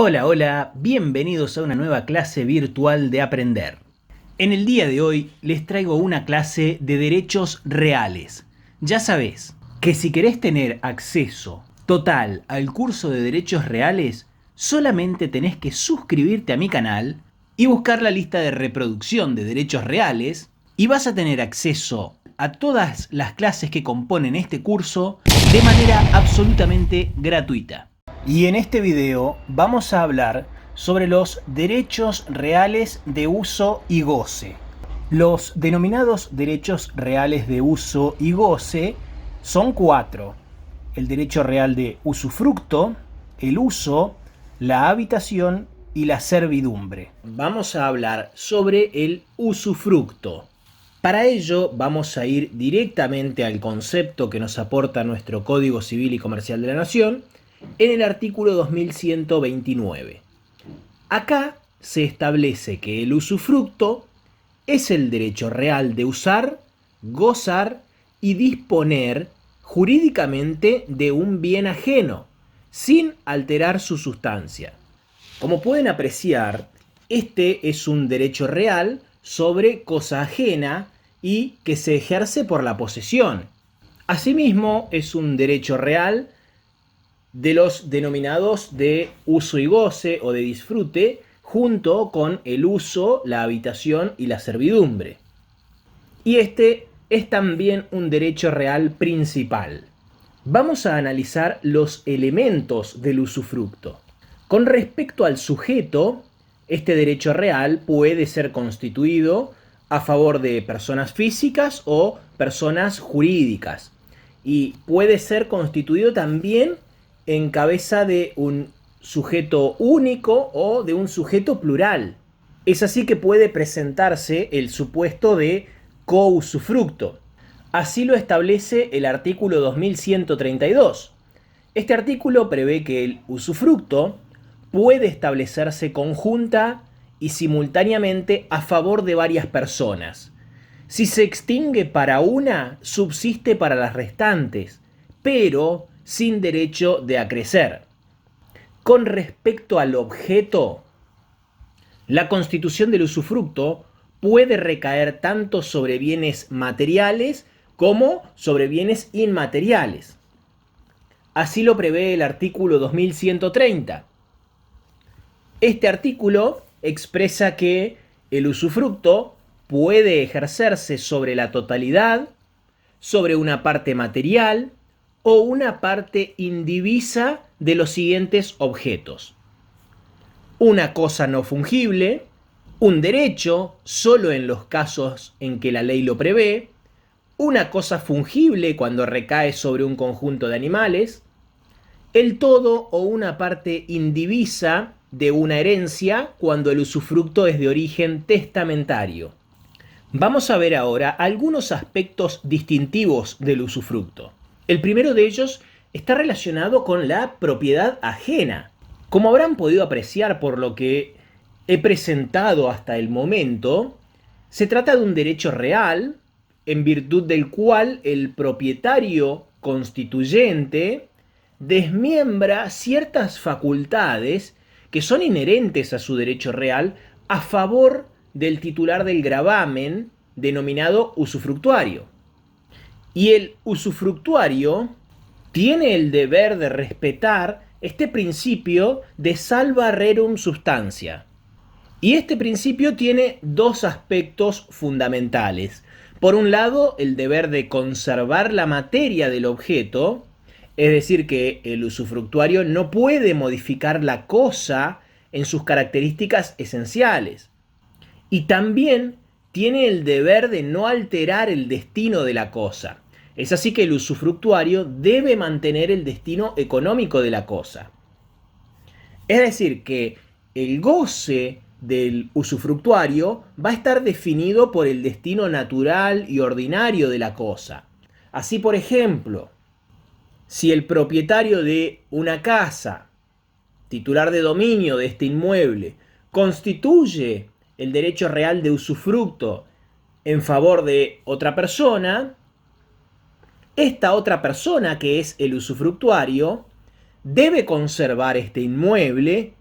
Hola, hola, bienvenidos a una nueva clase virtual de Aprender. En el día de hoy les traigo una clase de derechos reales. Ya sabés que si querés tener acceso total al curso de derechos reales, solamente tenés que suscribirte a mi canal y buscar la lista de reproducción de derechos reales y vas a tener acceso a todas las clases que componen este curso de manera absolutamente gratuita. Y en este video vamos a hablar sobre los derechos reales de uso y goce. Los denominados derechos reales de uso y goce son 4. El derecho real de usufructo, el uso, la habitación y la servidumbre. Vamos a hablar sobre el usufructo. Para ello vamos a ir directamente al concepto que nos aporta nuestro Código Civil y Comercial de la Nación, en el artículo 2129. Acá se establece que el usufructo es el derecho real de usar, gozar y disponer jurídicamente de un bien ajeno, sin alterar su sustancia. Como pueden apreciar, este es un derecho real sobre cosa ajena y que se ejerce por la posesión. Asimismo, es un derecho real de los denominados de uso y goce o de disfrute, junto con el uso, la habitación y la servidumbre. Y este es también un derecho real principal. Vamos a analizar los elementos del usufructo. Con respecto al sujeto, este derecho real puede ser constituido a favor de personas físicas o personas jurídicas. Y puede ser constituido también en cabeza de un sujeto único o de un sujeto plural. Es así que puede presentarse el supuesto de cousufructo. Así lo establece el artículo 2132. Este artículo prevé que el usufructo puede establecerse conjunta y simultáneamente a favor de varias personas. Si se extingue para una, subsiste para las restantes, pero sin derecho de acrecer. Con respecto al objeto, la constitución del usufructo puede recaer tanto sobre bienes materiales como sobre bienes inmateriales. Así lo prevé el artículo 2130. Este artículo expresa que el usufructo puede ejercerse sobre la totalidad, sobre una parte material o una parte indivisa de los siguientes objetos: una cosa no fungible, un derecho solo en los casos en que la ley lo prevé, una cosa fungible cuando recae sobre un conjunto de animales, el todo o una parte indivisa de una herencia cuando el usufructo es de origen testamentario. Vamos a ver ahora algunos aspectos distintivos del usufructo. El primero de ellos está relacionado con la propiedad ajena. Como habrán podido apreciar por lo que he presentado hasta el momento, se trata de un derecho real, en virtud del cual el propietario constituyente desmiembra ciertas facultades que son inherentes a su derecho real a favor del titular del gravamen denominado usufructuario. Y el usufructuario tiene el deber de respetar este principio de salva rerum substantia. Y este principio tiene dos aspectos fundamentales. Por un lado, el deber de conservar la materia del objeto, es decir, que el usufructuario no puede modificar la cosa en sus características esenciales. Y también tiene el deber de no alterar el destino de la cosa. Es así que el usufructuario debe mantener el destino económico de la cosa. Es decir, que el goce del usufructuario va a estar definido por el destino natural y ordinario de la cosa. Así, por ejemplo, si el propietario de una casa, titular de dominio de este inmueble, constituye el derecho real de usufructo en favor de otra persona, esta otra persona, que es el usufructuario, debe conservar este inmueble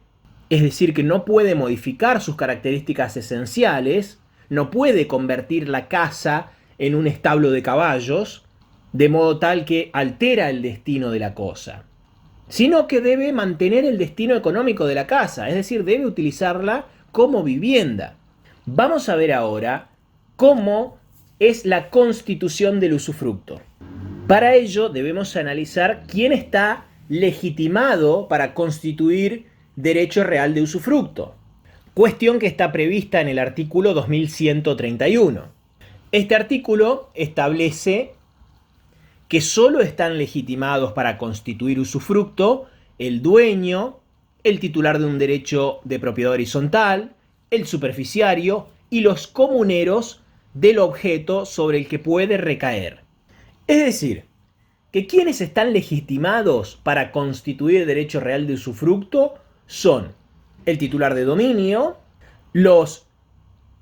es decir, que no puede modificar sus características esenciales, no puede convertir la casa en un establo de caballos, de modo tal que altera el destino de la cosa, sino que debe mantener el destino económico de la casa, es decir, debe utilizarla como vivienda. Vamos a ver ahora cómo es la constitución del usufructo. Para ello debemos analizar quién está legitimado para constituir derecho real de usufructo, cuestión que está prevista en el artículo 2131. Este artículo establece que solo están legitimados para constituir usufructo el dueño, el titular de un derecho de propiedad horizontal, el superficiario y los comuneros del objeto sobre el que puede recaer. Es decir, que quienes están legitimados para constituir derecho real de usufructo son el titular de dominio, los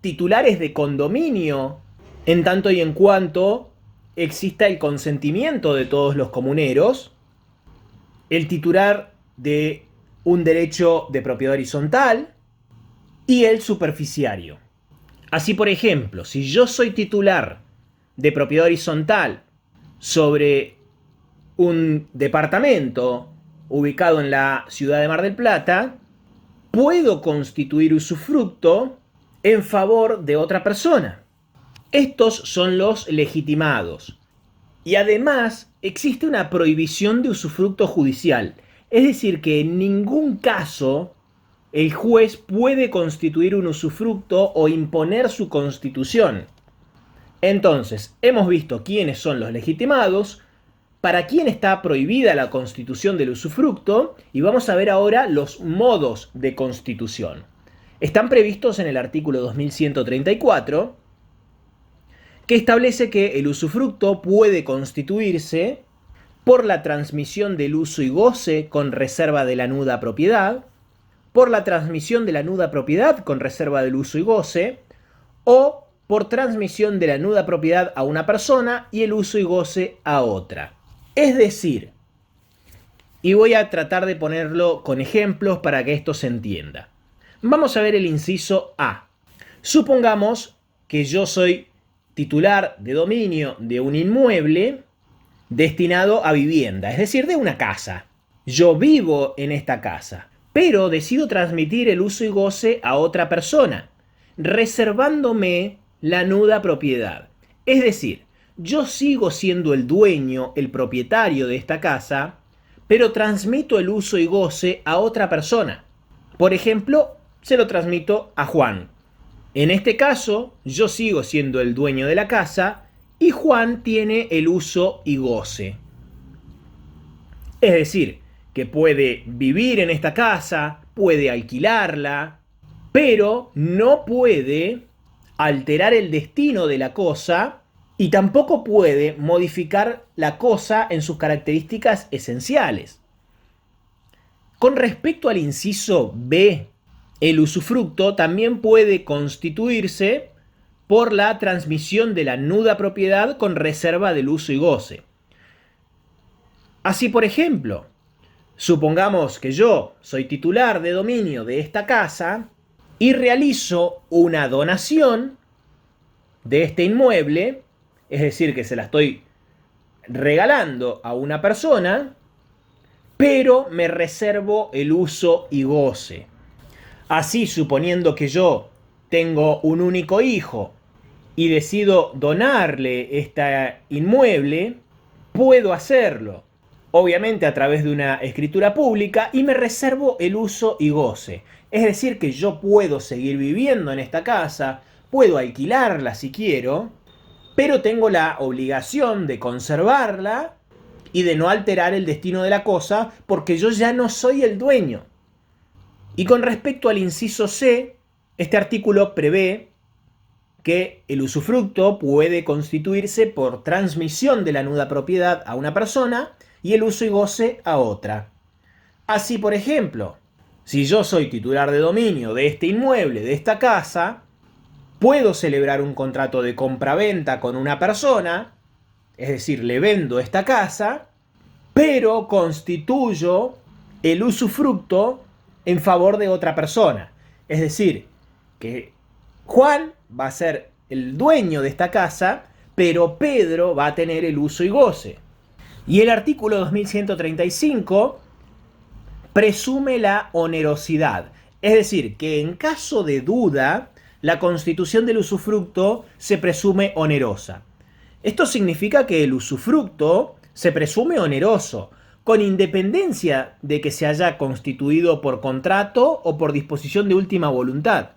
titulares de condominio, en tanto y en cuanto exista el consentimiento de todos los comuneros, el titular de un derecho de propiedad horizontal y el superficiario. Así, por ejemplo, si yo soy titular de propiedad horizontal sobre un departamento ubicado en la ciudad de Mar del Plata, puedo constituir usufructo en favor de otra persona. Estos son los legitimados. Y además existe una prohibición de usufructo judicial. Es decir, que en ningún caso el juez puede constituir un usufructo o imponer su constitución. Entonces, hemos visto quiénes son los legitimados, para quién está prohibida la constitución del usufructo, y vamos a ver ahora los modos de constitución. Están previstos en el artículo 2134, que establece que el usufructo puede constituirse por la transmisión del uso y goce con reserva de la nuda propiedad, por la transmisión de la nuda propiedad con reserva del uso y goce, o por transmisión de la nuda propiedad a una persona y el uso y goce a otra. Es decir, y voy a tratar de ponerlo con ejemplos para que esto se entienda. Vamos a ver el inciso A. Supongamos que yo soy titular de dominio de un inmueble destinado a vivienda, es decir, de una casa. Yo vivo en esta casa, pero decido transmitir el uso y goce a otra persona, reservándome la nuda propiedad. Es decir, yo sigo siendo el dueño, el propietario de esta casa, pero transmito el uso y goce a otra persona. Por ejemplo, se lo transmito a Juan. En este caso, yo sigo siendo el dueño de la casa y Juan tiene el uso y goce. Es decir, que puede vivir en esta casa, puede alquilarla, pero no puede alterar el destino de la cosa y tampoco puede modificar la cosa en sus características esenciales. Con respecto al inciso B, el usufructo también puede constituirse por la transmisión de la nuda propiedad con reserva del uso y goce. Así, por ejemplo, supongamos que yo soy titular de dominio de esta casa y realizo una donación de este inmueble, es decir, que se la estoy regalando a una persona, pero me reservo el uso y goce. Así, suponiendo que yo tengo un único hijo y decido donarle este inmueble, puedo hacerlo, obviamente a través de una escritura pública, y me reservo el uso y goce. Es decir, que yo puedo seguir viviendo en esta casa, puedo alquilarla si quiero, pero tengo la obligación de conservarla y de no alterar el destino de la cosa porque yo ya no soy el dueño. Y con respecto al inciso C, este artículo prevé que el usufructo puede constituirse por transmisión de la nuda propiedad a una persona y el uso y goce a otra. Así, por ejemplo, si yo soy titular de dominio de este inmueble, de esta casa, puedo celebrar un contrato de compraventa con una persona, es decir, le vendo esta casa, pero constituyo el usufructo en favor de otra persona. Es decir, que Juan va a ser el dueño de esta casa, pero Pedro va a tener el uso y goce. Y el artículo 2135 presume la onerosidad. Es decir, que en caso de duda, la constitución del usufructo se presume onerosa. Esto significa que el usufructo se presume oneroso, con independencia de que se haya constituido por contrato o por disposición de última voluntad.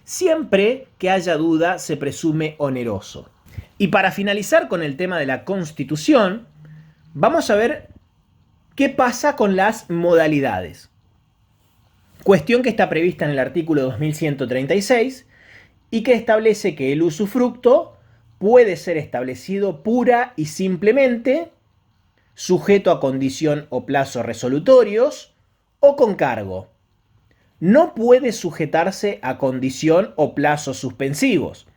Siempre que haya duda, se presume oneroso. Y para finalizar con el tema de la Constitución, vamos a ver qué pasa con las modalidades. Cuestión que está prevista en el artículo 2136 y que establece que el usufructo puede ser establecido pura y simplemente, sujeto a condición o plazo resolutorios o con cargo. No puede sujetarse a condición o plazos suspensivos.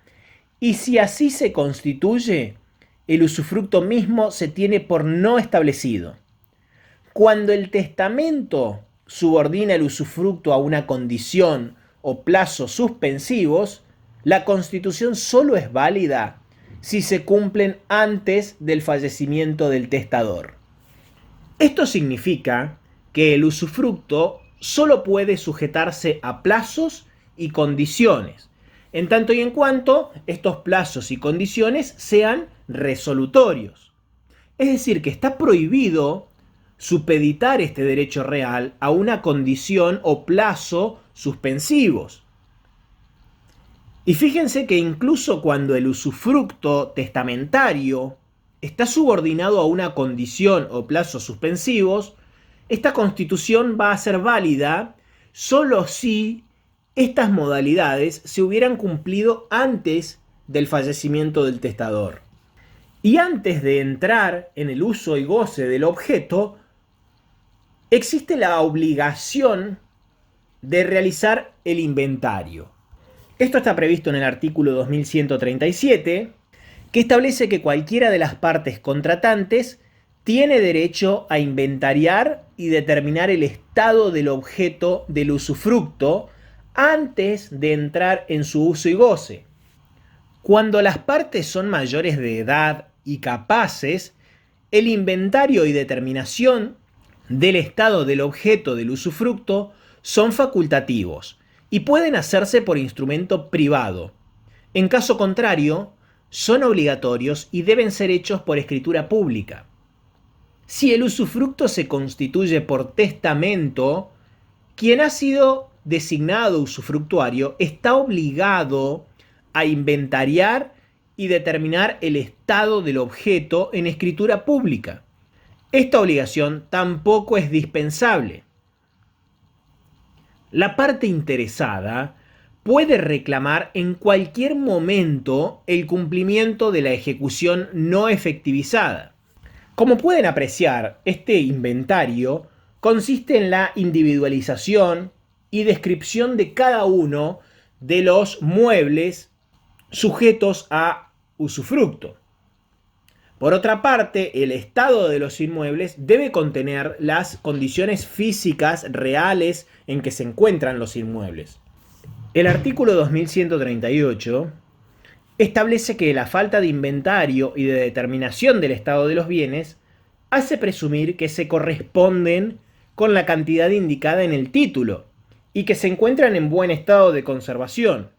Y si así se constituye, el usufructo mismo se tiene por no establecido. Cuando el testamento subordina el usufructo a una condición o plazos suspensivos, la constitución solo es válida si se cumplen antes del fallecimiento del testador. Esto significa que el usufructo solo puede sujetarse a plazos y condiciones, en tanto y en cuanto estos plazos y condiciones sean resolutorios. Es decir, que está prohibido supeditar este derecho real a una condición o plazo suspensivos. Y fíjense que incluso cuando el usufructo testamentario está subordinado a una condición o plazos suspensivos, esta constitución va a ser válida solo si estas modalidades se hubieran cumplido antes del fallecimiento del testador. Y antes de entrar en el uso y goce del objeto, existe la obligación de realizar el inventario. Esto está previsto en el artículo 2137, que establece que cualquiera de las partes contratantes tiene derecho a inventariar y determinar el estado del objeto del usufructo antes de entrar en su uso y goce. Cuando las partes son mayores de edad y capaces, el inventario y determinación del estado del objeto del usufructo son facultativos y pueden hacerse por instrumento privado. En caso contrario, son obligatorios y deben ser hechos por escritura pública. Si el usufructo se constituye por testamento, quien ha sido designado usufructuario está obligado a inventariar y determinar el estado del objeto en escritura pública. Esta obligación tampoco es dispensable. La parte interesada puede reclamar en cualquier momento el cumplimiento de la ejecución no efectivizada. Como pueden apreciar, este inventario consiste en la individualización y descripción de cada uno de los muebles sujetos a usufructo. Por otra parte, el estado de los inmuebles debe contener las condiciones físicas reales en que se encuentran los inmuebles. El artículo 2138 establece que la falta de inventario y de determinación del estado de los bienes hace presumir que se corresponden con la cantidad indicada en el título y que se encuentran en buen estado de conservación,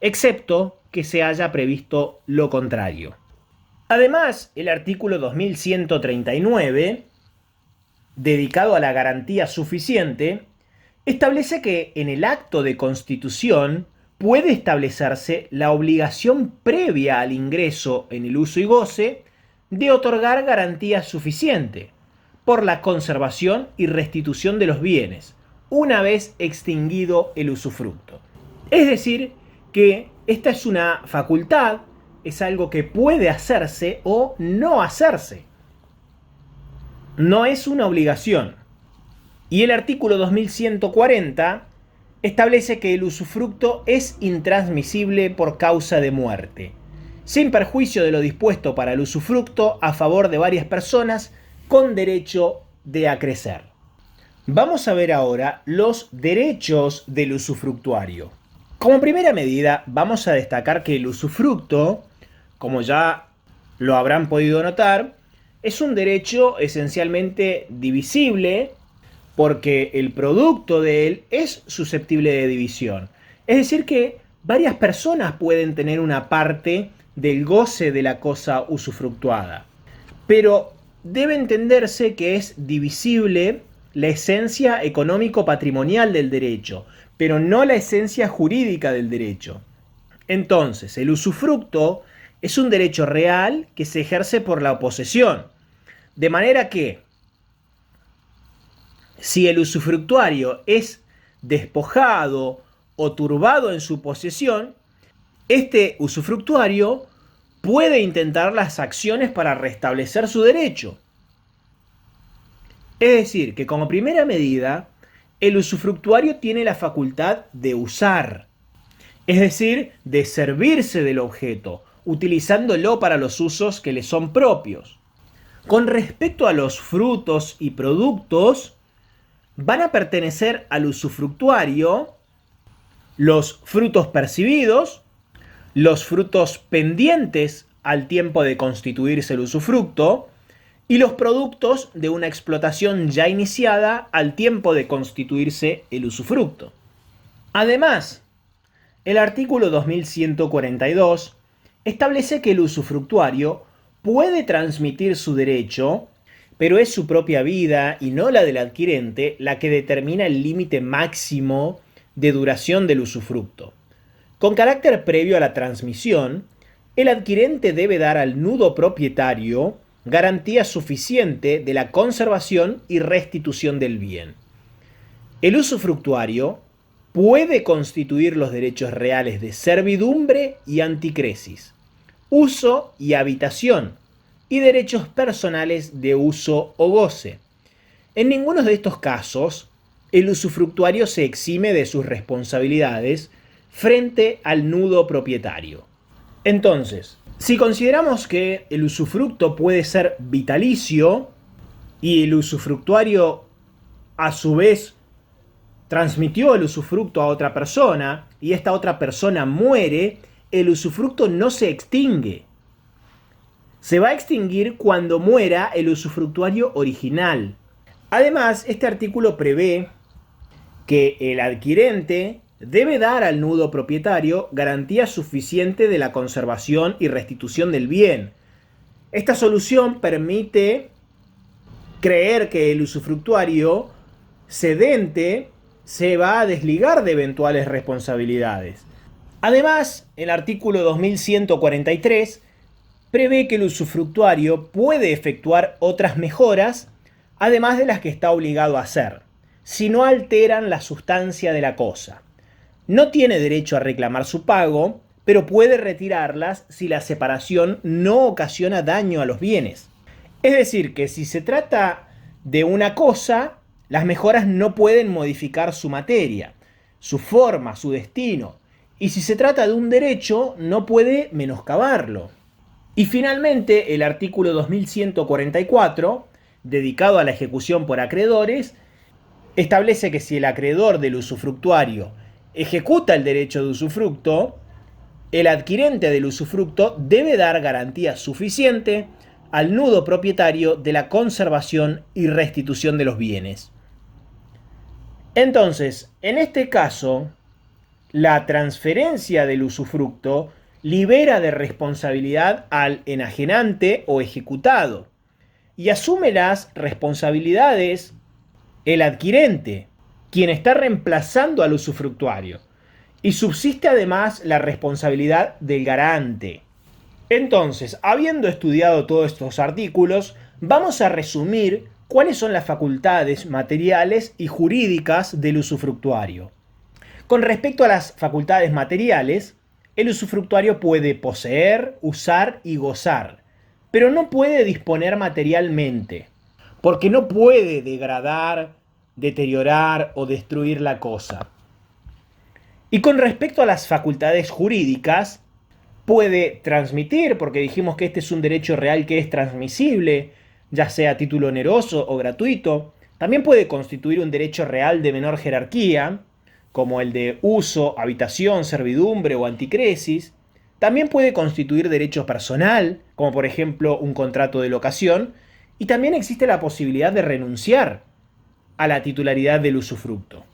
excepto que se haya previsto lo contrario. Además, el artículo 2139, dedicado a la garantía suficiente, establece que en el acto de constitución puede establecerse la obligación previa al ingreso en el uso y goce de otorgar garantía suficiente por la conservación y restitución de los bienes, una vez extinguido el usufructo. Es decir, que esta es una facultad, es algo que puede hacerse o no hacerse. No es una obligación. Y el artículo 2140 establece que el usufructo es intransmisible por causa de muerte, sin perjuicio de lo dispuesto para el usufructo a favor de varias personas con derecho de acrecer. Vamos a ver ahora los derechos del usufructuario. Como primera medida, vamos a destacar que el usufructo, como ya lo habrán podido notar, es un derecho esencialmente divisible porque el producto de él es susceptible de división. Es decir, que varias personas pueden tener una parte del goce de la cosa usufructuada. Pero debe entenderse que es divisible la esencia económico-patrimonial del derecho, pero no la esencia jurídica del derecho. Entonces, el usufructo es un derecho real que se ejerce por la posesión. De manera que, si el usufructuario es despojado o turbado en su posesión, este usufructuario puede intentar las acciones para restablecer su derecho. Es decir, que como primera medida, el usufructuario tiene la facultad de usar, es decir, de servirse del objeto, utilizándolo para los usos que le son propios. Con respecto a los frutos y productos, van a pertenecer al usufructuario los frutos percibidos, los frutos pendientes al tiempo de constituirse el usufructo y los productos de una explotación ya iniciada al tiempo de constituirse el usufructo. Además, el artículo 2142 establece que el usufructuario puede transmitir su derecho, pero es su propia vida y no la del adquirente la que determina el límite máximo de duración del usufructo. Con carácter previo a la transmisión, el adquirente debe dar al nudo propietario garantía suficiente de la conservación y restitución del bien. El usufructuario puede constituir los derechos reales de servidumbre y anticresis, uso y habitación, y derechos personales de uso o goce. En ninguno de estos casos, el usufructuario se exime de sus responsabilidades frente al nudo propietario. Entonces, si consideramos que el usufructo puede ser vitalicio y el usufructuario a su vez transmitió el usufructo a otra persona y esta otra persona muere, el usufructo no se extingue. Se va a extinguir cuando muera el usufructuario original. Además, este artículo prevé que el adquirente debe dar al nudo propietario garantía suficiente de la conservación y restitución del bien. Esta solución permite creer que el usufructuario cedente se va a desligar de eventuales responsabilidades. Además, el artículo 2143 prevé que el usufructuario puede efectuar otras mejoras, además de las que está obligado a hacer, si no alteran la sustancia de la cosa. No tiene derecho a reclamar su pago, pero puede retirarlas si la separación no ocasiona daño a los bienes. Es decir, que si se trata de una cosa, las mejoras no pueden modificar su materia, su forma, su destino. Y si se trata de un derecho, no puede menoscabarlo. Y finalmente, el artículo 2144, dedicado a la ejecución por acreedores, establece que si el acreedor del usufructuario ejecuta el derecho de usufructo, el adquirente del usufructo debe dar garantía suficiente al nudo propietario de la conservación y restitución de los bienes. Entonces, en este caso, la transferencia del usufructo libera de responsabilidad al enajenante o ejecutado y asume las responsabilidades el adquirente, quien está reemplazando al usufructuario, y subsiste además la responsabilidad del garante. Entonces, habiendo estudiado todos estos artículos, vamos a resumir cuáles son las facultades materiales y jurídicas del usufructuario. Con respecto a las facultades materiales, el usufructuario puede poseer, usar y gozar, pero no puede disponer materialmente, porque no puede degradar, deteriorar o destruir la cosa. Y con respecto a las facultades jurídicas, puede transmitir, porque dijimos que este es un derecho real que es transmisible, ya sea a título oneroso o gratuito. También puede constituir un derecho real de menor jerarquía, como el de uso, habitación, servidumbre o anticresis. También puede constituir derecho personal, como por ejemplo un contrato de locación. Y también existe la posibilidad de renunciar a la titularidad del usufructo.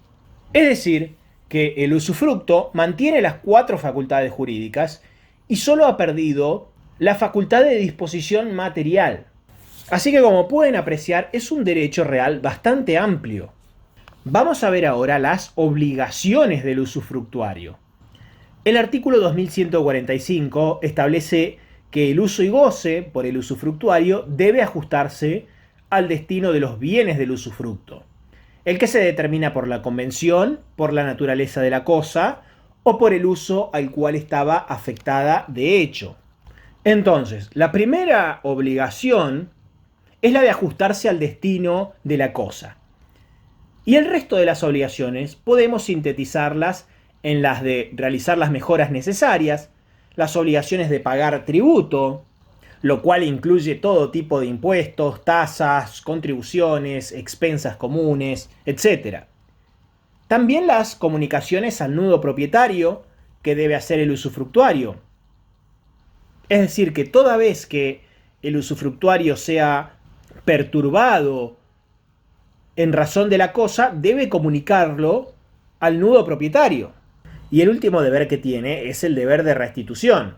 Es decir, que el usufructo mantiene las 4 facultades jurídicas y solo ha perdido la facultad de disposición material. Así que, como pueden apreciar, es un derecho real bastante amplio. Vamos a ver ahora las obligaciones del usufructuario. El artículo 2145 establece que el uso y goce por el usufructuario debe ajustarse al destino de los bienes del usufructo, el que se determina por la convención, por la naturaleza de la cosa o por el uso al cual estaba afectada de hecho. Entonces, la primera obligación es la de ajustarse al destino de la cosa. Y el resto de las obligaciones podemos sintetizarlas en las de realizar las mejoras necesarias, las obligaciones de pagar tributo, lo cual incluye todo tipo de impuestos, tasas, contribuciones, expensas comunes, etc. También las comunicaciones al nudo propietario que debe hacer el usufructuario. Es decir, que toda vez que el usufructuario sea perturbado en razón de la cosa, debe comunicarlo al nudo propietario. Y el último deber que tiene es el deber de restitución.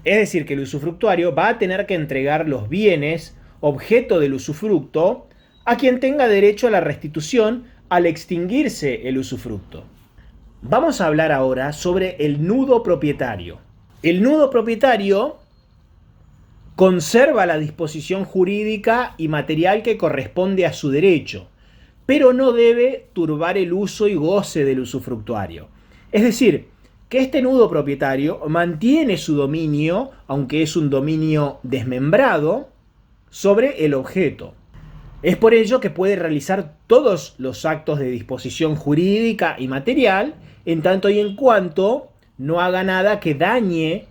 Es decir, que el usufructuario va a tener que entregar los bienes objeto del usufructo a quien tenga derecho a la restitución al extinguirse el usufructo. Vamos a hablar ahora sobre el nudo propietario. El nudo propietario conserva la disposición jurídica y material que corresponde a su derecho, pero no debe turbar el uso y goce del usufructuario. Es decir, que este nudo propietario mantiene su dominio, aunque es un dominio desmembrado, sobre el objeto. Es por ello que puede realizar todos los actos de disposición jurídica y material, en tanto y en cuanto no haga nada que dañe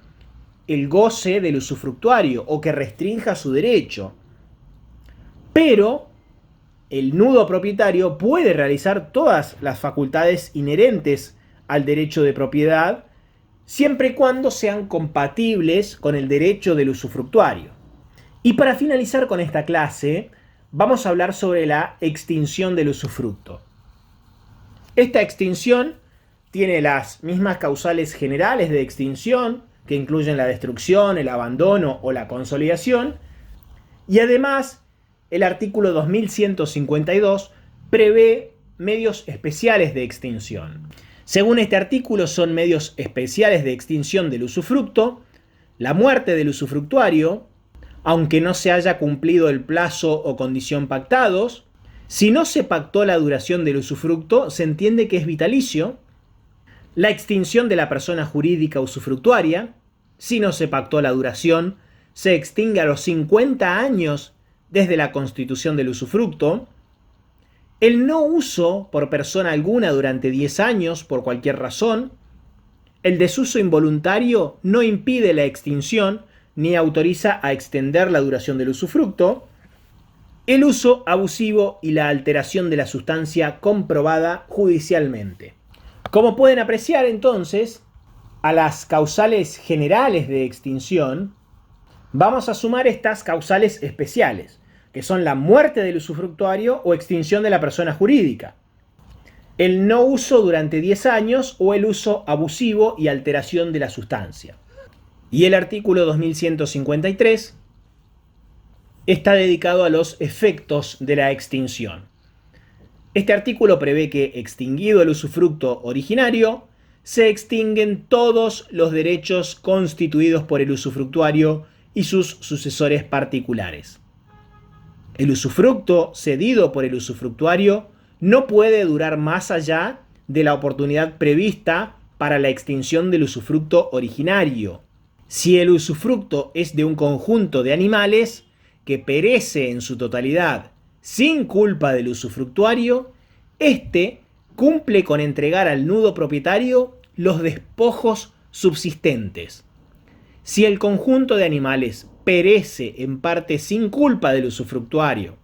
el goce del usufructuario o que restrinja su derecho. Pero el nudo propietario puede realizar todas las facultades inherentes al derecho de propiedad, siempre y cuando sean compatibles con el derecho del usufructuario. Y para finalizar con esta clase, vamos a hablar sobre la extinción del usufructo. Esta extinción tiene las mismas causales generales de extinción, que incluyen la destrucción, el abandono o la consolidación, y además el artículo 2152 prevé medios especiales de extinción. Según este artículo, son medios especiales de extinción del usufructo, la muerte del usufructuario, aunque no se haya cumplido el plazo o condición pactados. Si no se pactó la duración del usufructo, se entiende que es vitalicio. La extinción de la persona jurídica usufructuaria. Si no se pactó la duración, se extingue a los 50 años desde la constitución del usufructo. El no uso por persona alguna durante 10 años por cualquier razón. El desuso involuntario no impide la extinción ni autoriza a extender la duración del usufructo. El uso abusivo y la alteración de la sustancia comprobada judicialmente. Como pueden apreciar entonces, a las causales generales de extinción vamos a sumar estas causales especiales, que son la muerte del usufructuario o extinción de la persona jurídica, el no uso durante 10 años o el uso abusivo y alteración de la sustancia. Y el artículo 2153 está dedicado a los efectos de la extinción. Este artículo prevé que, extinguido el usufructo originario, se extinguen todos los derechos constituidos por el usufructuario y sus sucesores particulares. El usufructo cedido por el usufructuario no puede durar más allá de la oportunidad prevista para la extinción del usufructo originario. Si el usufructo es de un conjunto de animales que perece en su totalidad sin culpa del usufructuario, éste cumple con entregar al nudo propietario los despojos subsistentes. Si el conjunto de animales perece en parte sin culpa del usufructuario,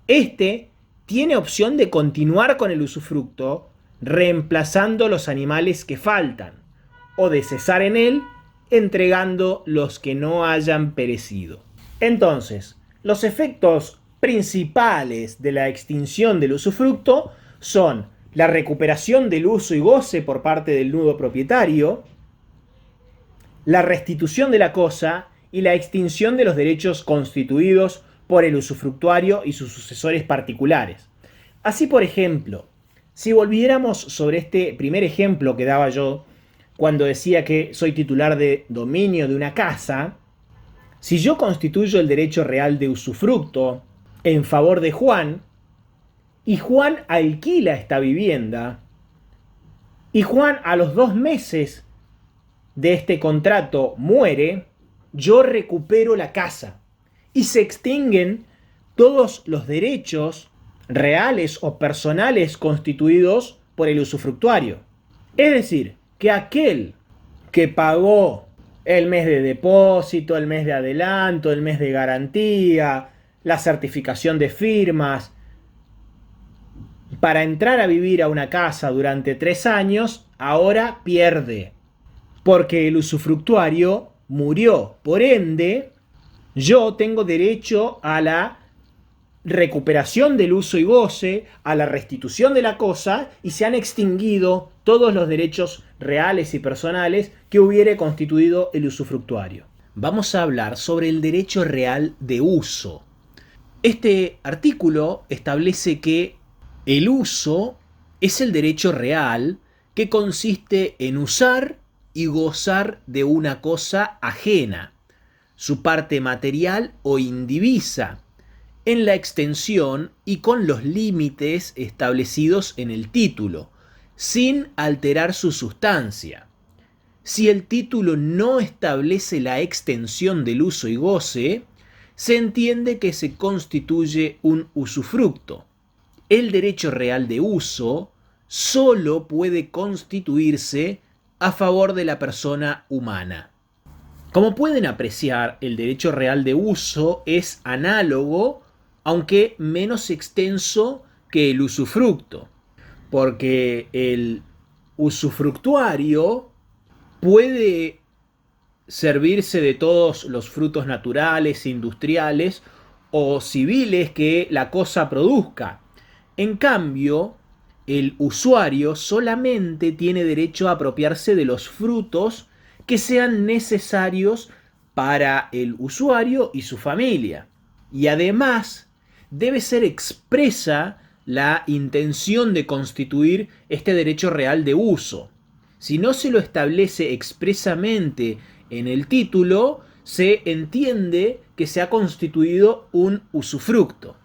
éste tiene opción de continuar con el usufructo reemplazando los animales que faltan, o de cesar en él entregando los que no hayan perecido. Entonces, los efectos principales de la extinción del usufructo son la recuperación del uso y goce por parte del nudo propietario, la restitución de la cosa y la extinción de los derechos constituidos por el usufructuario y sus sucesores particulares. Así, por ejemplo, si volviéramos sobre este primer ejemplo que daba yo, cuando decía que soy titular de dominio de una casa, si yo constituyo el derecho real de usufructo en favor de Juan, y Juan alquila esta vivienda, y Juan a los 2 meses de este contrato muere, yo recupero la casa y se extinguen todos los derechos reales o personales constituidos por el usufructuario. Es decir, que aquel que pagó el mes de depósito, el mes de adelanto, el mes de garantía, la certificación de firmas, para entrar a vivir a una casa durante 3 años, ahora pierde, porque el usufructuario murió. Por ende, yo tengo derecho a la recuperación del uso y goce, a la restitución de la cosa, y se han extinguido todos los derechos reales y personales que hubiere constituido el usufructuario. Vamos a hablar sobre el derecho real de uso. Este artículo establece que el uso es el derecho real que consiste en usar y gozar de una cosa ajena, su parte material o indivisa, en la extensión y con los límites establecidos en el título, sin alterar su sustancia. Si el título no establece la extensión del uso y goce, se entiende que se constituye un usufructo. El derecho real de uso solo puede constituirse a favor de la persona humana. Como pueden apreciar, el derecho real de uso es análogo, aunque menos extenso que el usufructo, porque el usufructuario puede servirse de todos los frutos naturales, industriales o civiles que la cosa produzca. En cambio, el usuario solamente tiene derecho a apropiarse de los frutos que sean necesarios para el usuario y su familia. Y además, debe ser expresa la intención de constituir este derecho real de uso. Si no se lo establece expresamente en el título, se entiende que se ha constituido un usufructo.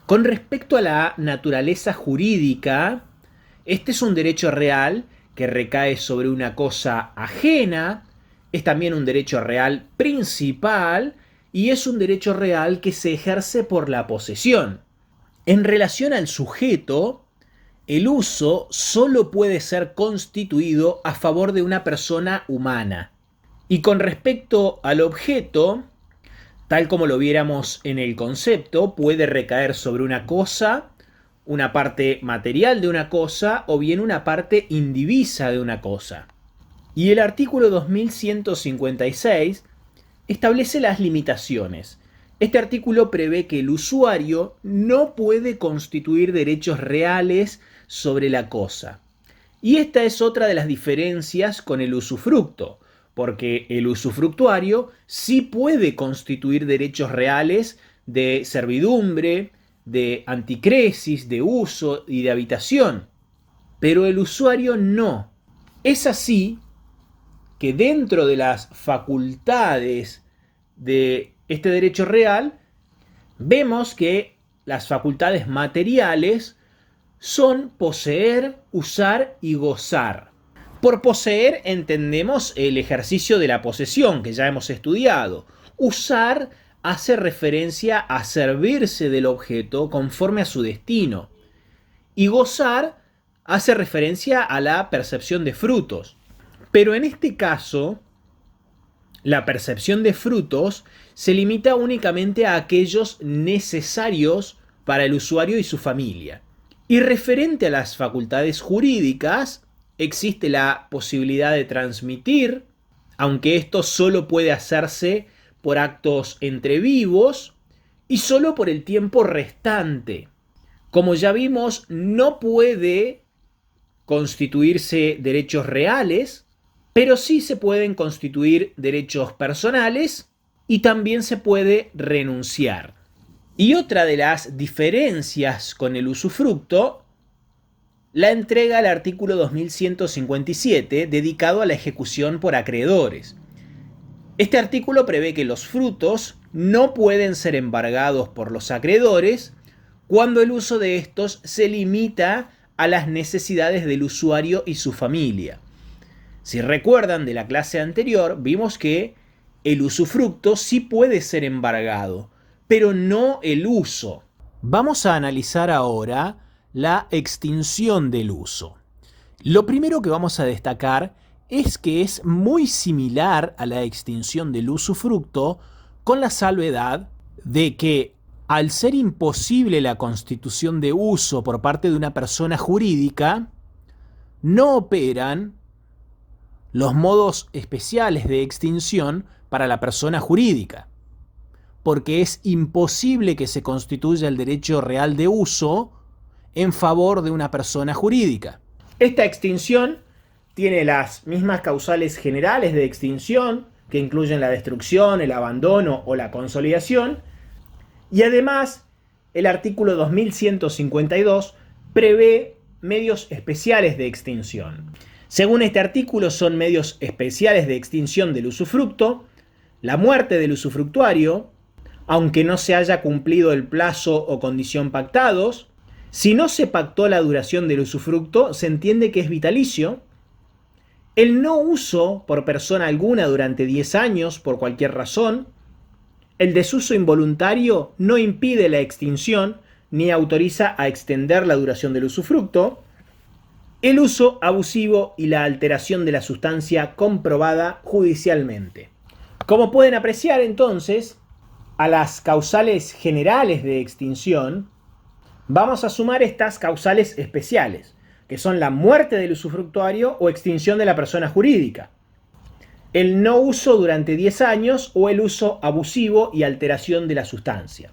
Con respecto a la naturaleza jurídica, este es un derecho real que recae sobre una cosa ajena, es también un derecho real principal y es un derecho real que se ejerce por la posesión. En relación al sujeto, el uso solo puede ser constituido a favor de una persona humana. Y con respecto al objeto, tal como lo viéramos en el concepto, puede recaer sobre una cosa, una parte material de una cosa o bien una parte indivisa de una cosa. Y el artículo 2156 establece las limitaciones. Este artículo prevé que el usuario no puede constituir derechos reales sobre la cosa. Y esta es otra de las diferencias con el usufructo, porque el usufructuario sí puede constituir derechos reales de servidumbre, de anticresis, de uso y de habitación, pero el usuario no. Es así que dentro de las facultades de este derecho real, vemos que las facultades materiales son poseer, usar y gozar. Por poseer entendemos el ejercicio de la posesión, que ya hemos estudiado. Usar hace referencia a servirse del objeto conforme a su destino. Y gozar hace referencia a la percepción de frutos. Pero en este caso, la percepción de frutos se limita únicamente a aquellos necesarios para el usuario y su familia. Y referente a las facultades jurídicas, existe la posibilidad de transmitir, aunque esto solo puede hacerse por actos entre vivos y solo por el tiempo restante. Como ya vimos, no puede constituirse derechos reales, pero sí se pueden constituir derechos personales y también se puede renunciar. Y otra de las diferencias con el usufructo la entrega el artículo 2157 dedicado a la ejecución por acreedores. Este artículo prevé que los frutos no pueden ser embargados por los acreedores cuando el uso de estos se limita a las necesidades del usuario y su familia. Si recuerdan de la clase anterior, vimos que el usufructo sí puede ser embargado, pero no el uso. Vamos a analizar ahora la extinción del uso. Lo primero que vamos a destacar es que es muy similar a la extinción del usufructo, con la salvedad de que al ser imposible la constitución de uso por parte de una persona jurídica, no operan los modos especiales de extinción para la persona jurídica, porque es imposible que se constituya el derecho real de uso en favor de una persona jurídica. Esta extinción tiene las mismas causales generales de extinción, que incluyen la destrucción, el abandono o la consolidación, y además el artículo 2152 prevé medios especiales de extinción. Según este artículo, son medios especiales de extinción del usufructo, la muerte del usufructuario, aunque no se haya cumplido el plazo o condición pactados. Si no se pactó la duración del usufructo, se entiende que es vitalicio. El no uso por persona alguna durante 10 años por cualquier razón. El desuso involuntario no impide la extinción ni autoriza a extender la duración del usufructo. El uso abusivo y la alteración de la sustancia comprobada judicialmente. Como pueden apreciar entonces, a las causales generales de extinción vamos a sumar estas causales especiales, que son la muerte del usufructuario o extinción de la persona jurídica, el no uso durante 10 años o el uso abusivo y alteración de la sustancia.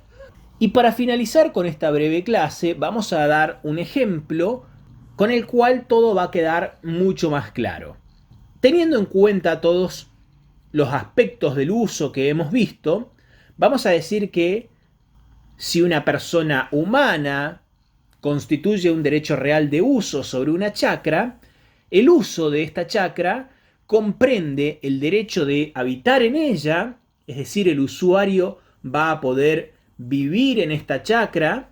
Y para finalizar con esta breve clase, vamos a dar un ejemplo con el cual todo va a quedar mucho más claro. Teniendo en cuenta todos los aspectos del uso que hemos visto, vamos a decir que si una persona humana constituye un derecho real de uso sobre una chacra, el uso de esta chacra comprende el derecho de habitar en ella, es decir, el usuario va a poder vivir en esta chacra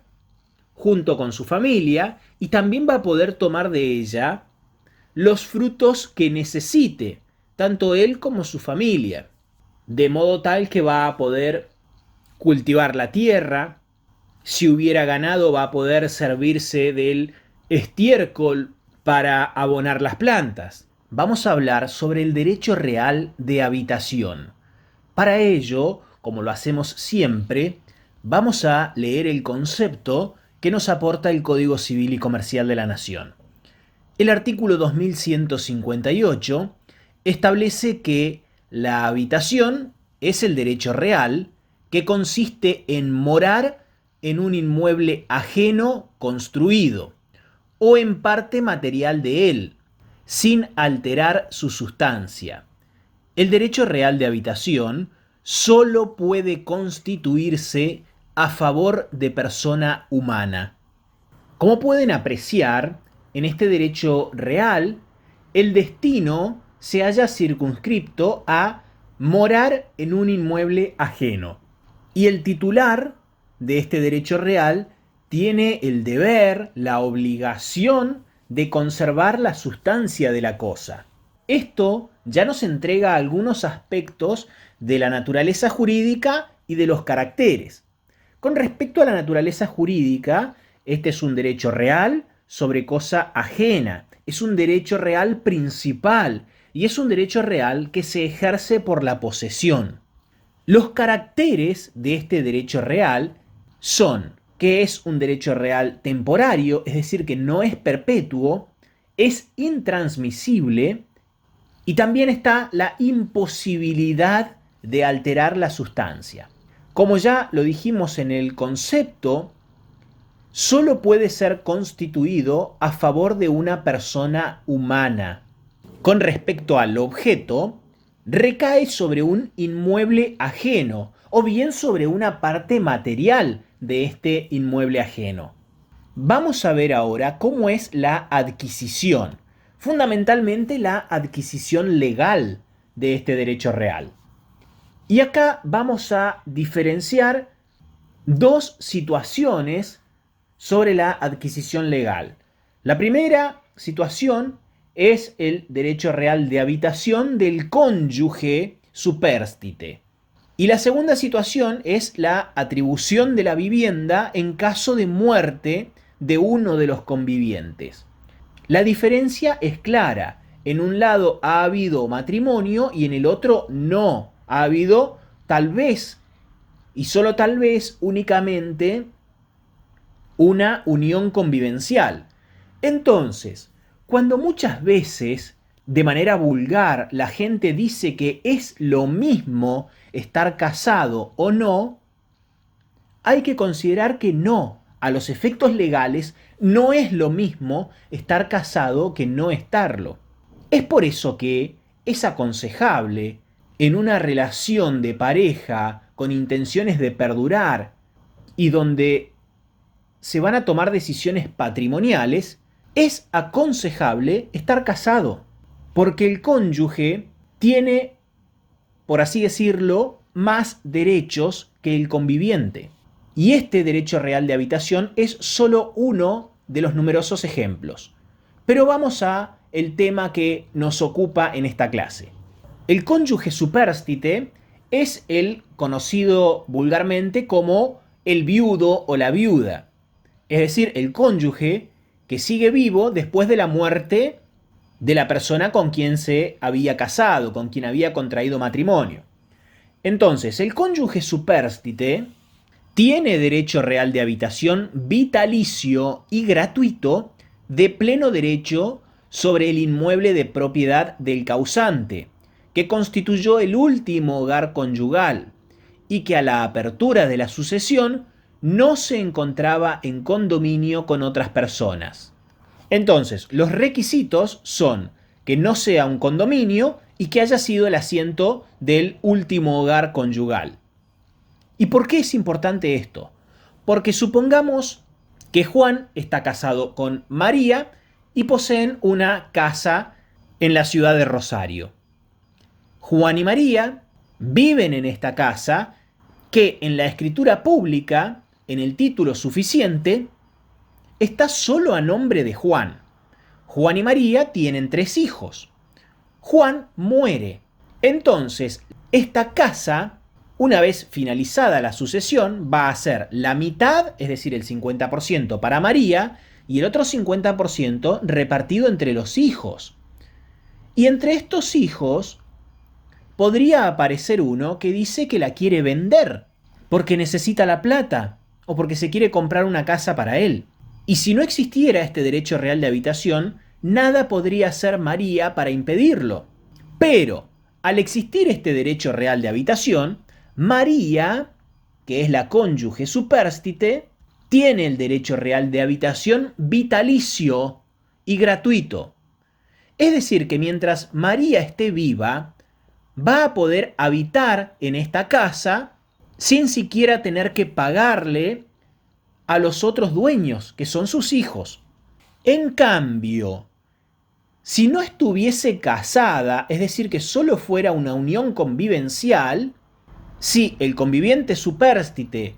junto con su familia y también va a poder tomar de ella los frutos que necesite, tanto él como su familia, de modo tal que va a poder cultivar la tierra. Si hubiera ganado, va a poder servirse del estiércol para abonar las plantas. Vamos a hablar sobre el derecho real de habitación. Para ello, como lo hacemos siempre, vamos a leer el concepto que nos aporta el Código Civil y Comercial de la Nación. El artículo 2158 establece que la habitación es el derecho real que consiste en morar en un inmueble ajeno construido o en parte material de él, sin alterar su sustancia. El derecho real de habitación solo puede constituirse a favor de persona humana. Como pueden apreciar, en este derecho real, el destino se halla circunscripto a morar en un inmueble ajeno. Y el titular de este derecho real tiene el deber, la obligación de conservar la sustancia de la cosa. Esto ya nos entrega algunos aspectos de la naturaleza jurídica y de los caracteres. Con respecto a la naturaleza jurídica, este es un derecho real sobre cosa ajena, es un derecho real principal y es un derecho real que se ejerce por la posesión. Los caracteres de este derecho real son que es un derecho real temporario, es decir, que no es perpetuo, es intransmisible, y también está la imposibilidad de alterar la sustancia. Como ya lo dijimos en el concepto, solo puede ser constituido a favor de una persona humana. Con respecto al objeto, recae sobre un inmueble ajeno o bien sobre una parte material de este inmueble ajeno. Vamos a ver ahora cómo es la adquisición, fundamentalmente la adquisición legal de este derecho real. Y acá vamos a diferenciar dos situaciones sobre la adquisición legal. La primera situación es el derecho real de habitación del cónyuge supérstite. Y la segunda situación es la atribución de la vivienda en caso de muerte de uno de los convivientes. La diferencia es clara. En un lado ha habido matrimonio y en el otro no. Ha habido tal vez, y solo tal vez, únicamente una unión convivencial. Entonces, cuando muchas veces, de manera vulgar, la gente dice que es lo mismo estar casado o no, hay que considerar que no. A los efectos legales, no es lo mismo estar casado que no estarlo. Es por eso que es aconsejable, en una relación de pareja con intenciones de perdurar y donde se van a tomar decisiones patrimoniales, es aconsejable estar casado, porque el cónyuge tiene, por así decirlo, más derechos que el conviviente. Y este derecho real de habitación es solo uno de los numerosos ejemplos. Pero vamos a el tema que nos ocupa en esta clase. El cónyuge supérstite es el conocido vulgarmente como el viudo o la viuda. Es decir, el cónyuge que sigue vivo después de la muerte de la persona con quien se había casado, con quien había contraído matrimonio. Entonces, el cónyuge supérstite tiene derecho real de habitación vitalicio y gratuito de pleno derecho sobre el inmueble de propiedad del causante, que constituyó el último hogar conyugal y que a la apertura de la sucesión no se encontraba en condominio con otras personas. Entonces, los requisitos son que no sea un condominio y que haya sido el asiento del último hogar conyugal. ¿Y por qué es importante esto? Porque supongamos que Juan está casado con María y poseen una casa en la ciudad de Rosario. Juan y María viven en esta casa que en la escritura pública, en el título suficiente, está solo a nombre de Juan. Juan y María tienen 3 hijos. Juan muere. Entonces, esta casa, una vez finalizada la sucesión, va a ser la mitad, es decir, el 50% para María y el otro 50% repartido entre los hijos. Y entre estos hijos podría aparecer uno que dice que la quiere vender porque necesita la plata o porque se quiere comprar una casa para él. Y si no existiera este derecho real de habitación, nada podría hacer María para impedirlo. Pero, al existir este derecho real de habitación, María, que es la cónyuge supérstite, tiene el derecho real de habitación vitalicio y gratuito. Es decir, que mientras María esté viva, va a poder habitar en esta casa sin siquiera tener que pagarle a los otros dueños, que son sus hijos. En cambio, si no estuviese casada, es decir, que solo fuera una unión convivencial, si el conviviente supérstite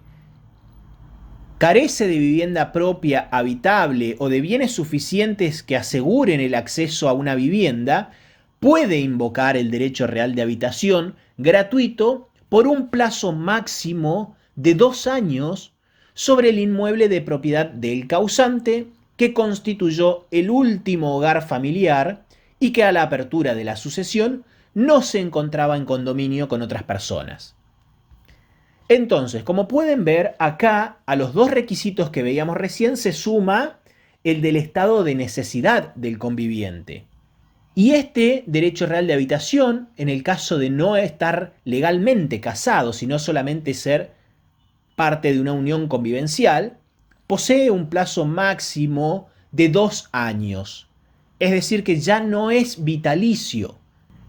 carece de vivienda propia habitable o de bienes suficientes que aseguren el acceso a una vivienda, puede invocar el derecho real de habitación gratuito por un plazo máximo de 2 años sobre el inmueble de propiedad del causante que constituyó el último hogar familiar y que a la apertura de la sucesión no se encontraba en condominio con otras personas. Entonces, como pueden ver, acá a los dos requisitos que veíamos recién se suma el del estado de necesidad del conviviente. Y este derecho real de habitación, en el caso de no estar legalmente casado, sino solamente ser parte de una unión convivencial, posee un plazo máximo de 2 años. Es decir, que ya no es vitalicio.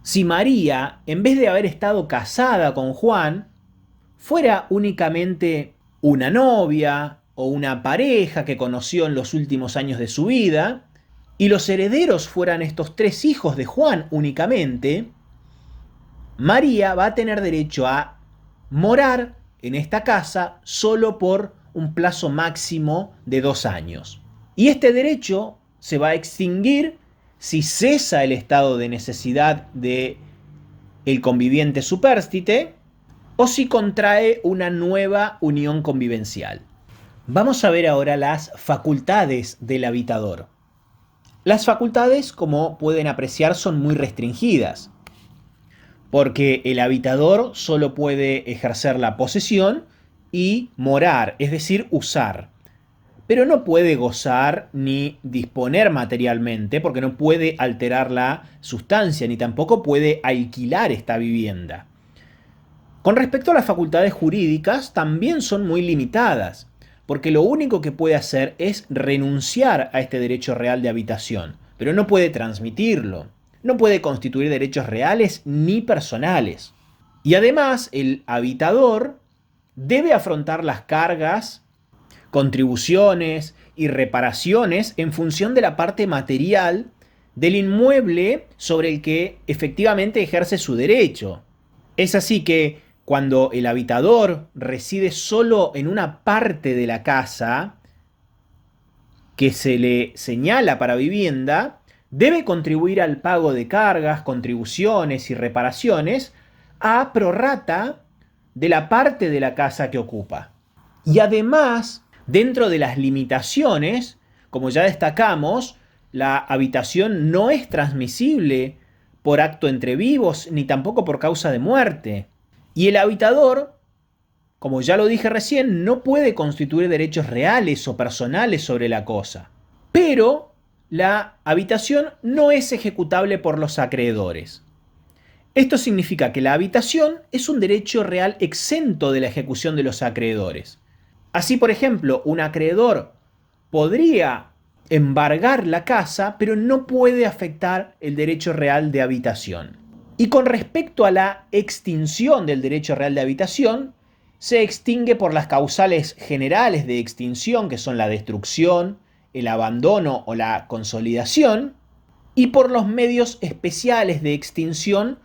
Si María, en vez de haber estado casada con Juan, fuera únicamente una novia o una pareja que conoció en los últimos años de su vida, y los herederos fueran estos 3 hijos de Juan únicamente, María va a tener derecho a morar en esta casa solo por un plazo máximo de 2 años. Y este derecho se va a extinguir si cesa el estado de necesidad del conviviente supérstite o si contrae una nueva unión convivencial. Vamos a ver ahora las facultades del habitador. Las facultades, como pueden apreciar, son muy restringidas, porque el habitador solo puede ejercer la posesión y morar, es decir, usar. Pero no puede gozar ni disponer materialmente, porque no puede alterar la sustancia, ni tampoco puede alquilar esta vivienda. Con respecto a las facultades jurídicas, también son muy limitadas, porque lo único que puede hacer es renunciar a este derecho real de habitación, pero no puede transmitirlo, no puede constituir derechos reales ni personales. Y además, el habitador debe afrontar las cargas, contribuciones y reparaciones en función de la parte material del inmueble sobre el que efectivamente ejerce su derecho. Es así que cuando el habitador reside solo en una parte de la casa que se le señala para vivienda, debe contribuir al pago de cargas, contribuciones y reparaciones a prorrata de la parte de la casa que ocupa. Y además, dentro de las limitaciones, como ya destacamos, la habitación no es transmisible por acto entre vivos ni tampoco por causa de muerte. Y el habitador, como ya lo dije recién, no puede constituir derechos reales o personales sobre la cosa. Pero la habitación no es ejecutable por los acreedores. Esto significa que la habitación es un derecho real exento de la ejecución de los acreedores. Así, por ejemplo, un acreedor podría embargar la casa, pero no puede afectar el derecho real de habitación. Y con respecto a la extinción del derecho real de habitación, se extingue por las causales generales de extinción, que son la destrucción, el abandono o la consolidación, y por los medios especiales de extinción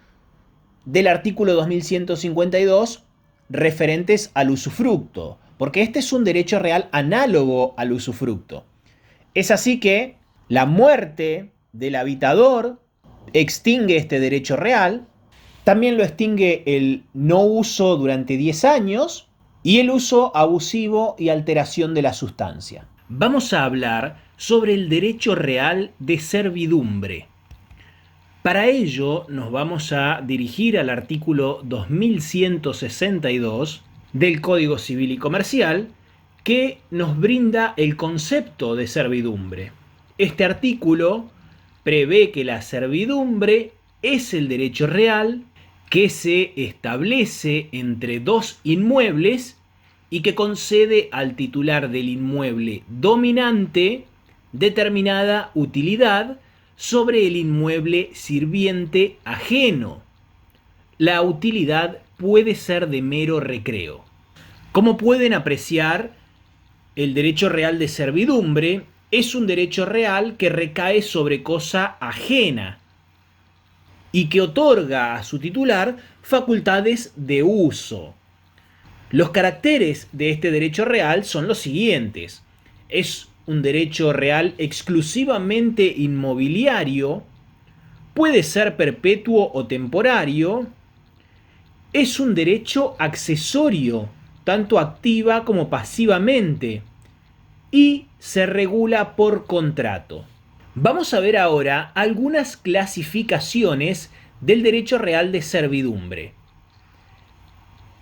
del artículo 2152 referentes al usufructo, porque este es un derecho real análogo al usufructo. Es así que la muerte del habitador extingue este derecho real, también lo extingue el no uso durante 10 años y el uso abusivo y alteración de la sustancia. Vamos a hablar sobre el derecho real de servidumbre. Para ello nos vamos a dirigir al artículo 2162 del Código Civil y Comercial, que nos brinda el concepto de servidumbre. Este artículo prevé que la servidumbre es el derecho real que se establece entre dos inmuebles y que concede al titular del inmueble dominante determinada utilidad sobre el inmueble sirviente ajeno. La utilidad puede ser de mero recreo. Como pueden apreciar, el derecho real de servidumbre es un derecho real que recae sobre cosa ajena y que otorga a su titular facultades de uso. Los caracteres de este derecho real son los siguientes. Es un derecho real exclusivamente inmobiliario, puede ser perpetuo o temporario, es un derecho accesorio, tanto activa como pasivamente, y se regula por contrato. Vamos a ver ahora algunas clasificaciones del derecho real de servidumbre.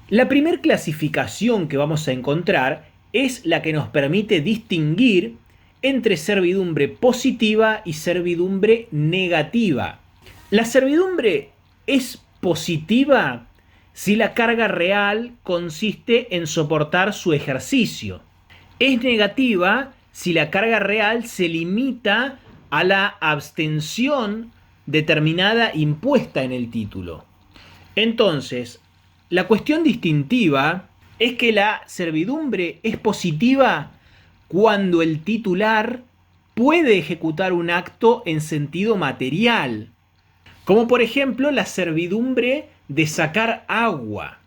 La primera clasificación que vamos a encontrar es la que nos permite distinguir entre servidumbre positiva y servidumbre negativa. La servidumbre es positiva si la carga real consiste en soportar su ejercicio. Es negativa si la carga real se limita a la abstención determinada impuesta en el título. Entonces, la cuestión distintiva es que la servidumbre es positiva cuando el titular puede ejecutar un acto en sentido material, como por ejemplo la servidumbre de sacar agua.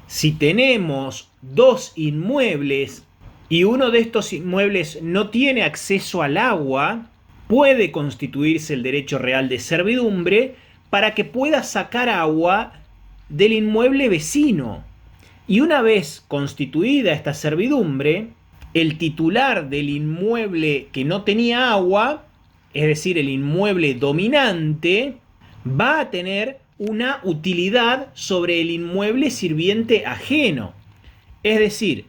Si tenemos dos inmuebles y uno de estos inmuebles no tiene acceso al agua, puede constituirse el derecho real de servidumbre para que pueda sacar agua del inmueble vecino. Y una vez constituida esta servidumbre, el titular del inmueble que no tenía agua, es decir, el inmueble dominante, va a tener una utilidad sobre el inmueble sirviente ajeno. Es decir,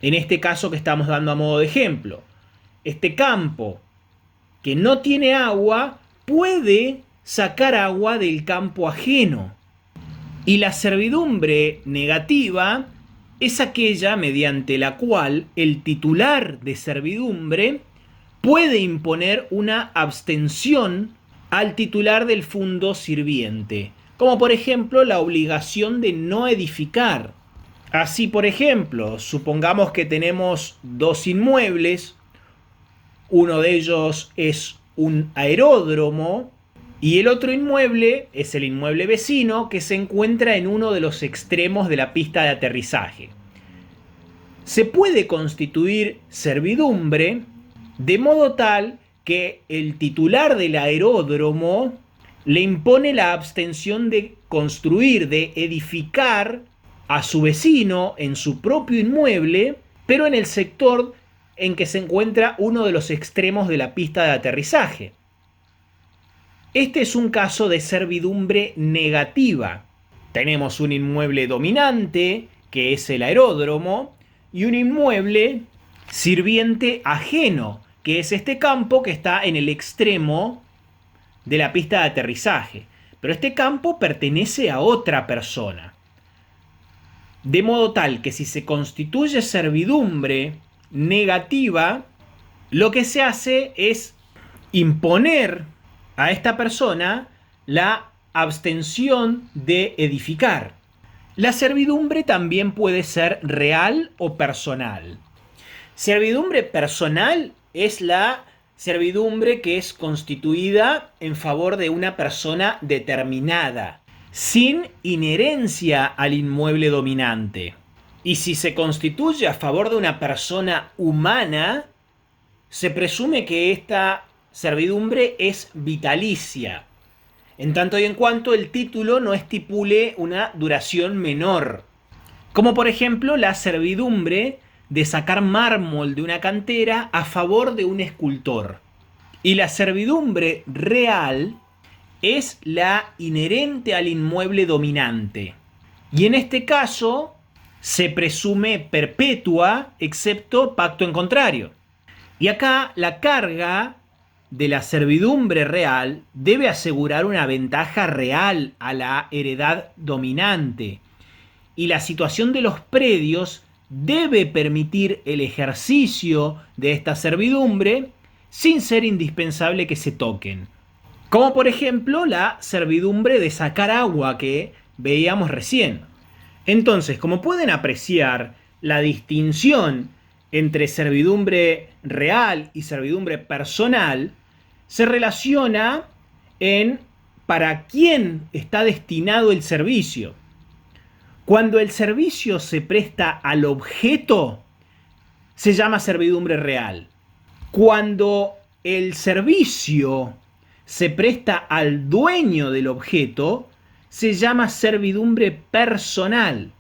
en este caso que estamos dando a modo de ejemplo, este campo que no tiene agua puede sacar agua del campo ajeno. Y la servidumbre negativa es aquella mediante la cual el titular de servidumbre puede imponer una abstención al titular del fundo sirviente, como por ejemplo la obligación de no edificar. Así, por ejemplo, supongamos que tenemos dos inmuebles, uno de ellos es un aeródromo y el otro inmueble es el inmueble vecino que se encuentra en uno de los extremos de la pista de aterrizaje. Se puede constituir servidumbre de modo tal que el titular del aeródromo le impone la abstención de construir, de edificar a su vecino en su propio inmueble, pero en el sector en que se encuentra uno de los extremos de la pista de aterrizaje. Este es un caso de servidumbre negativa. Tenemos un inmueble dominante, que es el aeródromo, y un inmueble sirviente ajeno, que es este campo que está en el extremo de la pista de aterrizaje. Pero este campo pertenece a otra persona. De modo tal que si se constituye servidumbre negativa, lo que se hace es imponer a esta persona la abstención de edificar. La servidumbre también puede ser real o personal. Servidumbre personal es la servidumbre que es constituida en favor de una persona determinada, sin inherencia al inmueble dominante. Y si se constituye a favor de una persona humana, se presume que esta servidumbre es vitalicia, en tanto y en cuanto el título no estipule una duración menor. Como por ejemplo la servidumbre de sacar mármol de una cantera a favor de un escultor. Y la servidumbre real es la inherente al inmueble dominante. Y en este caso se presume perpetua, excepto pacto en contrario. Y acá la carga de la servidumbre real debe asegurar una ventaja real a la heredad dominante. Y la situación de los predios debe permitir el ejercicio de esta servidumbre sin ser indispensable que se toquen. Como por ejemplo la servidumbre de sacar agua que veíamos recién. Entonces, como pueden apreciar, la distinción entre servidumbre real y servidumbre personal se relaciona en para quién está destinado el servicio. Cuando el servicio se presta al objeto, se llama servidumbre real. Cuando el servicio se presta al dueño del objeto, se llama servidumbre personal.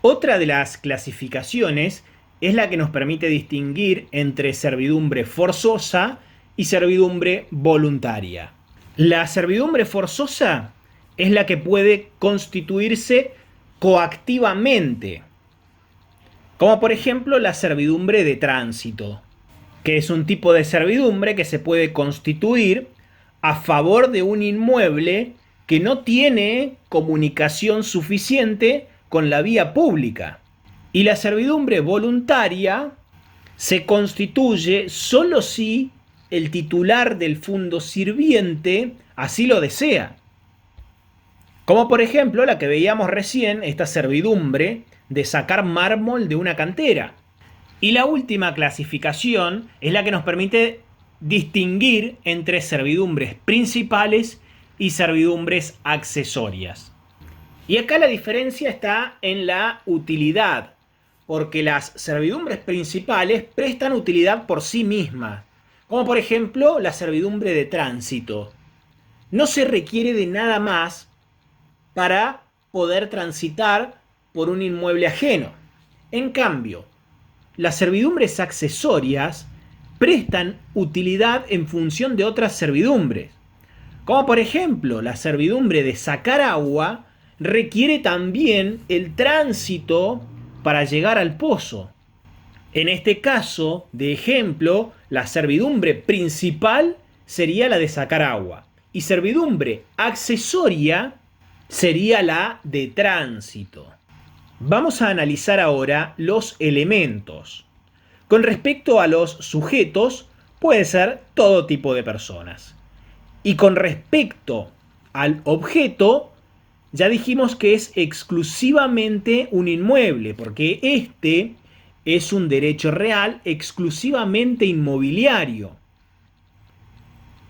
Otra de las clasificaciones es la que nos permite distinguir entre servidumbre forzosa y servidumbre voluntaria. La servidumbre forzosa es la que puede constituirse coactivamente, como por ejemplo la servidumbre de tránsito, que es un tipo de servidumbre que se puede constituir a favor de un inmueble que no tiene comunicación suficiente con la vía pública. Y la servidumbre voluntaria se constituye solo si el titular del fondo sirviente así lo desea. Como por ejemplo la que veíamos recién, esta servidumbre de sacar mármol de una cantera. Y la última clasificación es la que nos permite distinguir entre servidumbres principales y servidumbres accesorias. Y acá la diferencia está en la utilidad, porque las servidumbres principales prestan utilidad por sí mismas, como por ejemplo la servidumbre de tránsito. No se requiere de nada más para poder transitar por un inmueble ajeno. En cambio, las servidumbres accesorias prestan utilidad en función de otras servidumbres. Como por ejemplo, la servidumbre de sacar agua requiere también el tránsito para llegar al pozo. En este caso, de ejemplo, la servidumbre principal sería la de sacar agua y servidumbre accesoria sería la de tránsito. Vamos a analizar ahora los elementos. Con respecto a los sujetos, puede ser todo tipo de personas. Y con respecto al objeto, ya dijimos que es exclusivamente un inmueble, porque este es un derecho real exclusivamente inmobiliario.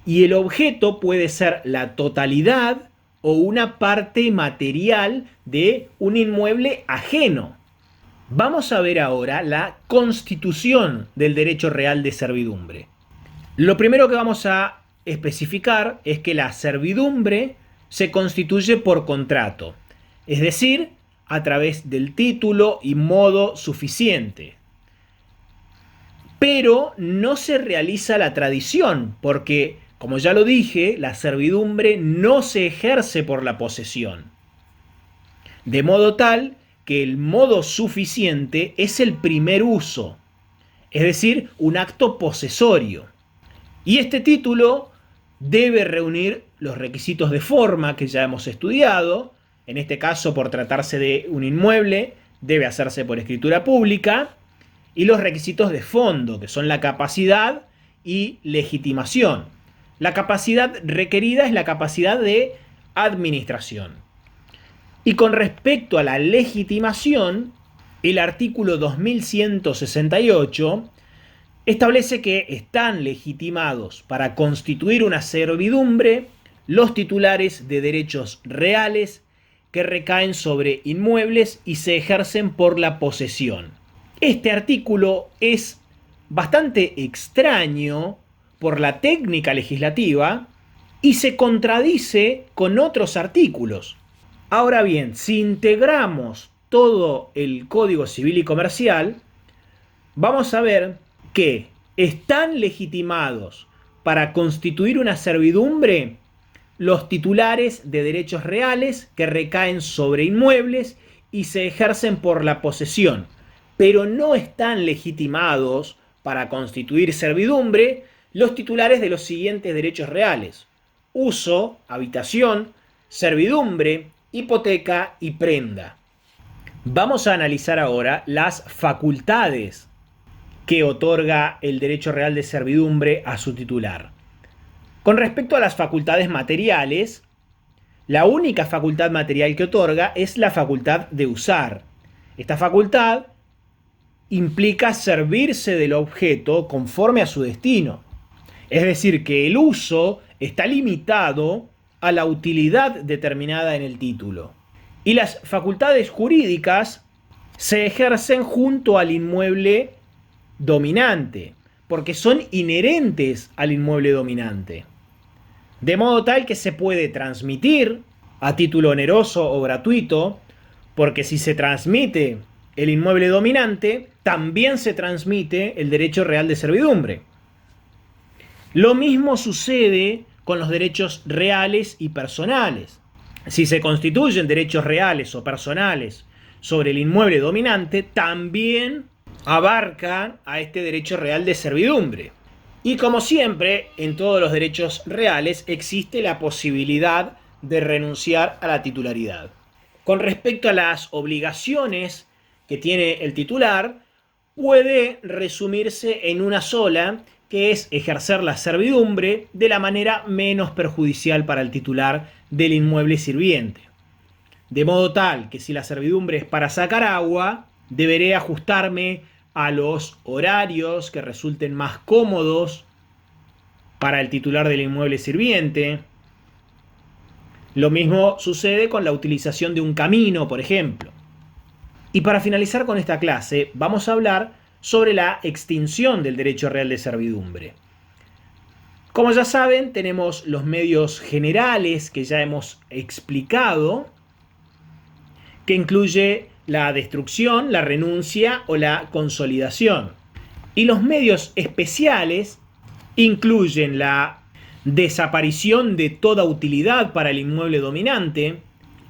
Y el objeto puede ser la totalidad o una parte material de un inmueble ajeno. Vamos a ver ahora la constitución del derecho real de servidumbre. Lo primero que vamos a especificar es que la servidumbre se constituye por contrato, es decir, a través del título y modo suficiente. Pero no se realiza la tradición, porque, como ya lo dije, la servidumbre no se ejerce por la posesión. De modo tal que el modo suficiente es el primer uso, es decir, un acto posesorio. Y este título debe reunir los requisitos de forma que ya hemos estudiado. En este caso, por tratarse de un inmueble, debe hacerse por escritura pública. Y los requisitos de fondo, que son la capacidad y legitimación. La capacidad requerida es la capacidad de administración. Y con respecto a la legitimación, el artículo 2168 establece que están legitimados para constituir una servidumbre los titulares de derechos reales que recaen sobre inmuebles y se ejercen por la posesión. Este artículo es bastante extraño por la técnica legislativa y se contradice con otros artículos. Ahora bien, si integramos todo el Código Civil y Comercial, vamos a ver que están legitimados para constituir una servidumbre los titulares de derechos reales que recaen sobre inmuebles y se ejercen por la posesión, pero no están legitimados para constituir servidumbre los titulares de los siguientes derechos reales: uso, habitación, servidumbre, hipoteca y prenda. Vamos a analizar ahora las facultades que otorga el derecho real de servidumbre a su titular. Con respecto a las facultades materiales, la única facultad material que otorga es la facultad de usar. Esta facultad implica servirse del objeto conforme a su destino. Es decir, que el uso está limitado a la utilidad determinada en el título. Y las facultades jurídicas se ejercen junto al inmueble dominante, porque son inherentes al inmueble dominante. De modo tal que se puede transmitir a título oneroso o gratuito, porque si se transmite el inmueble dominante, también se transmite el derecho real de servidumbre. Lo mismo sucede con los derechos reales y personales. Si se constituyen derechos reales o personales sobre el inmueble dominante, también abarcan a este derecho real de servidumbre. Y como siempre, en todos los derechos reales existe la posibilidad de renunciar a la titularidad. Con respecto a las obligaciones que tiene el titular, puede resumirse en una sola, que es ejercer la servidumbre de la manera menos perjudicial para el titular del inmueble sirviente. De modo tal que si la servidumbre es para sacar agua, deberé ajustarme a los horarios que resulten más cómodos para el titular del inmueble sirviente. Lo mismo sucede con la utilización de un camino, por ejemplo. Y para finalizar con esta clase, vamos a hablar sobre la extinción del derecho real de servidumbre. Como ya saben, tenemos los medios generales que ya hemos explicado, que incluye la destrucción, la renuncia o la consolidación. Y los medios especiales incluyen la desaparición de toda utilidad para el inmueble dominante,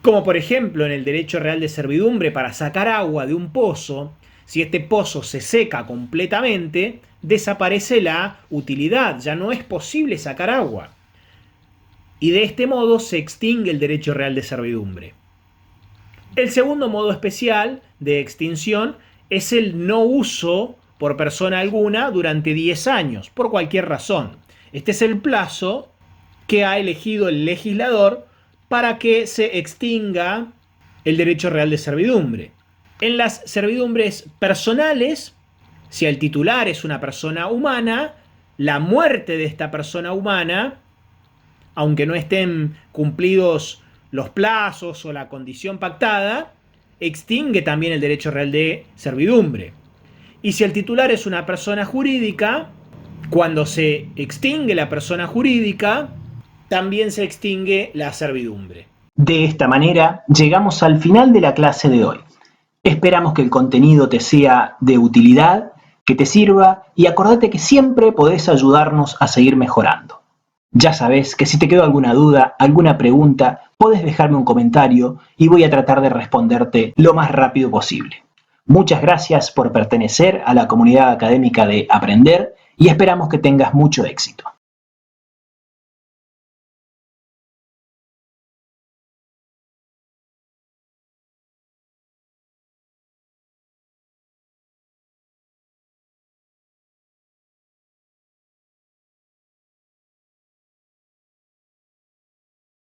como por ejemplo en el derecho real de servidumbre para sacar agua de un pozo. Si este pozo se seca completamente, desaparece la utilidad, ya no es posible sacar agua. Y de este modo se extingue el derecho real de servidumbre. El segundo modo especial de extinción es el no uso por persona alguna durante 10 años, por cualquier razón. Este es el plazo que ha elegido el legislador para que se extinga el derecho real de servidumbre. En las servidumbres personales, si el titular es una persona humana, la muerte de esta persona humana, aunque no estén cumplidos los plazos o la condición pactada, extingue también el derecho real de servidumbre. Y si el titular es una persona jurídica, cuando se extingue la persona jurídica, también se extingue la servidumbre. De esta manera, llegamos al final de la clase de hoy. Esperamos que el contenido te sea de utilidad, que te sirva y acordate que siempre podés ayudarnos a seguir mejorando. Ya sabes que si te quedó alguna duda, alguna pregunta, podés dejarme un comentario y voy a tratar de responderte lo más rápido posible. Muchas gracias por pertenecer a la comunidad académica de Aprender y esperamos que tengas mucho éxito.